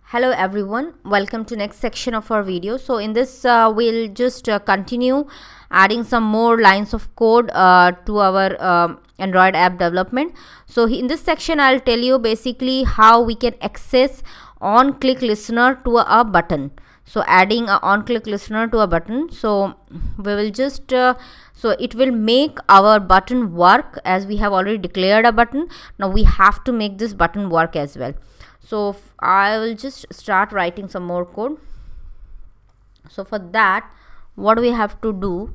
Hello everyone, welcome to next section of our video. So in this we'll just continue adding some more lines of code to our Android app development. So in this section I'll tell you basically how we can access OnClicklistener to a button. So adding a OnClicklistener to a button, so we will just so it will make our button work, as we have already declared a button. Now we have to make this button work as well. So I will just start writing some more code. So for that, what we have to do,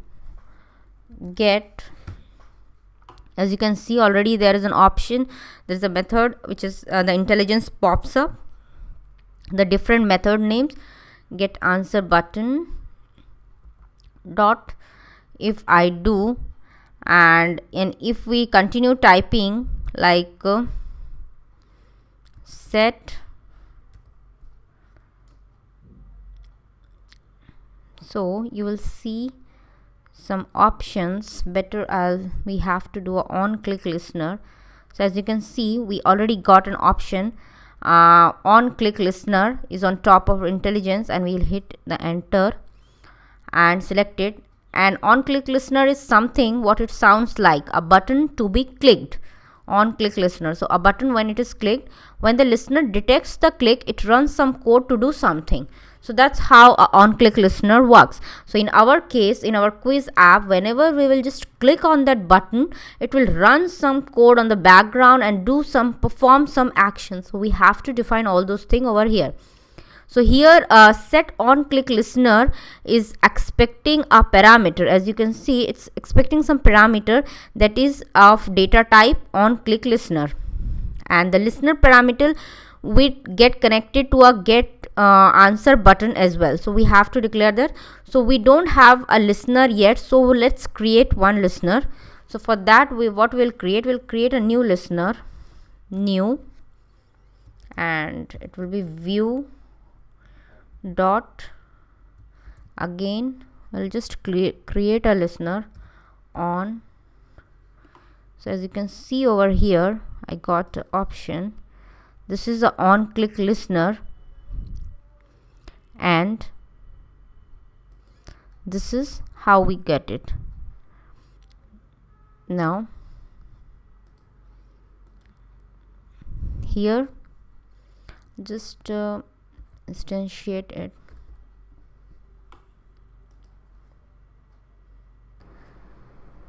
get, as you can see already there is an option, there is a method which is the intelligence pops up, the different method names, get answer button dot if I do, and if we continue typing like set, so you will see some options better as we have to do a OnClicklistener. So as you can see, we already got an option. OnClicklistener is on top of intelligence, and we'll hit the enter and select it. And OnClicklistener is something what it sounds like, a button to be clicked. OnClicklistener, so a button, when it is clicked, when the listener detects the click, it runs some code to do something. So that's how a OnClicklistener works. So in our case, in our quiz app, whenever we will just click on that button, it will run some code on the background and perform some action. So we have to define all those things over here. So here set OnClicklistener is expecting a parameter. As you can see, it's expecting some parameter that is of data type OnClicklistener, and the listener parameter will get connected to a get answer button as well. So we have to declare that. So we don't have a listener yet, so let's create one listener. So for that, we'll create a new listener, new, and it will be view dot, again we'll just create a listener on. So as you can see over here, I got the option. This is the OnClicklistener, and this is how we get it. Now here just instantiate it.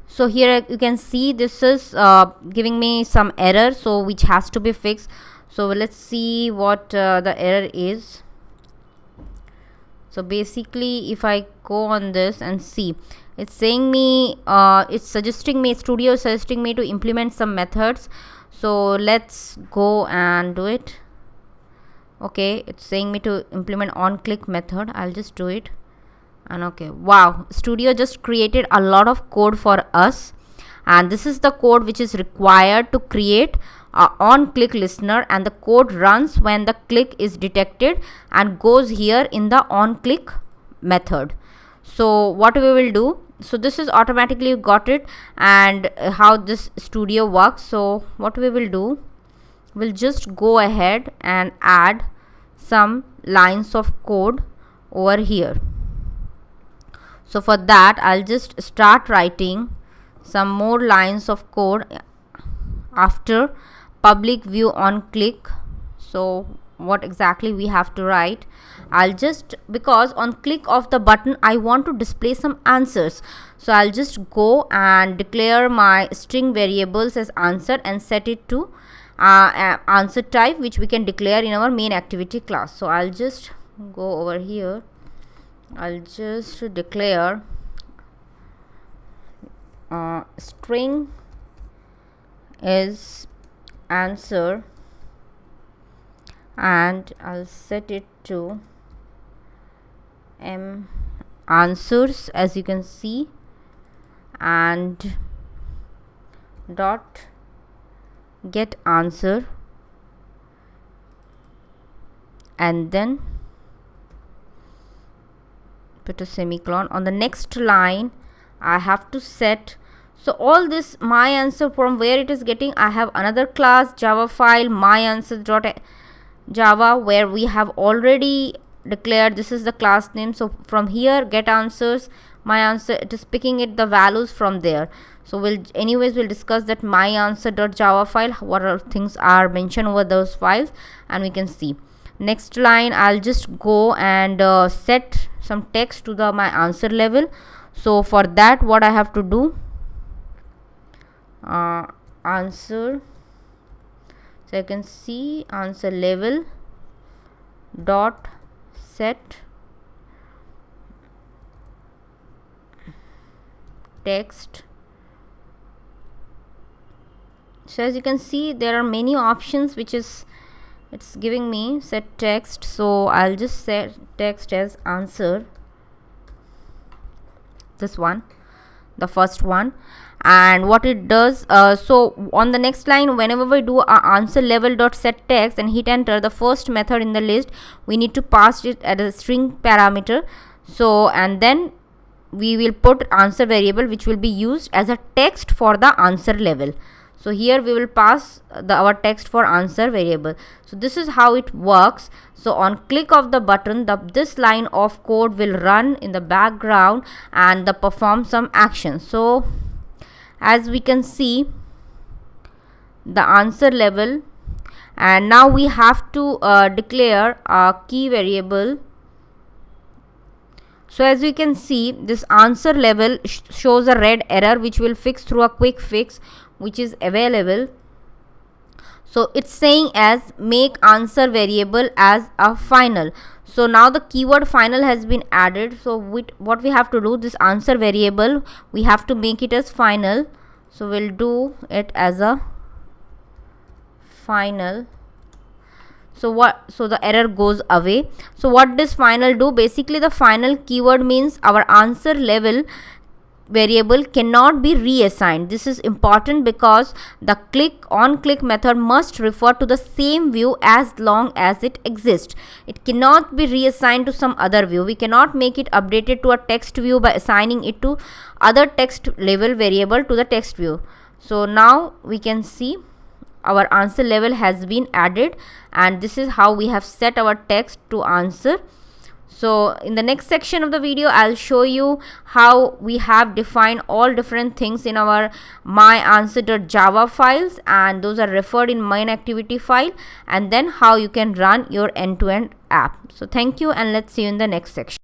So here you can see this is giving me some error, so which has to be fixed. So let's see what the error is. So basically, if I go on this and see, it's saying me, it's suggesting me, Studio is suggesting me to implement some methods. So let's go and do it. Okay, it's saying me to implement OnClick method. I'll just do it. And okay, wow, Studio just created a lot of code for us, and this is the code which is required to create a OnClicklistener, and the code runs when the click is detected and goes here in the OnClick method. So what we will do, so this is automatically got it, and how this Studio works. So what we will do, we'll just go ahead and add some lines of code over here. So for that, I'll just start writing some more lines of code after public view on click. So what exactly we have to write, I'll just, because on click of the button I want to display some answers, so I'll just go and declare my string variables as answer and set it to answer type, which we can declare in our main activity class. So I'll just go over here, I'll just declare string is answer, and I'll set it to answers, as you can see, and dot get answer, and then put a semicolon. On the next line I have to set, so all this my answer, from where it is getting, I have another class Java file my answer Java, where we have already declared this is the class name. So from here, get answers, my answer, it is picking it the values from there. So we'll discuss that my answer.java file, what are things are mentioned over those files, and we can see next line. I'll just go and set some text to the my answer level. So for that, what I have to do, answer, so I can see answer level dot set text. So as you can see, there are many options which is it's giving me set text. So I'll just set text as answer, this one, the first one. And what it does, so on the next line, whenever we do a answer level dot set text and hit enter, the first method in the list, we need to pass it as a string parameter. So and then we will put answer variable, which will be used as a text for the answer level. So here we will pass our text for answer variable. So this is how it works. So on click of the button, this line of code will run in the background and perform some action. So as we can see, the answer level, and now we have to declare a key variable. So as we can see, this answer level shows a red error, which will fix through a quick fix which is available. So it's saying as make answer variable as a final. So now the keyword final has been added. So what we have to do, this answer variable, we have to make it as final. So we'll do it as a final. So the error goes away. So what does final do? Basically the final keyword means our answer level variable cannot be reassigned. This is important because the click on click method must refer to the same view as long as it exists. It cannot be reassigned to some other view. We cannot make it updated to a text view by assigning it to other text level variable to the text view. So now we can see our answer level has been added, and this is how we have set our text to answer. So in the next section of the video, I'll show you how we have defined all different things in our my answer.java files, and those are referred in main activity file, and then how you can run your end-to-end app. So thank you, and let's see you in the next section.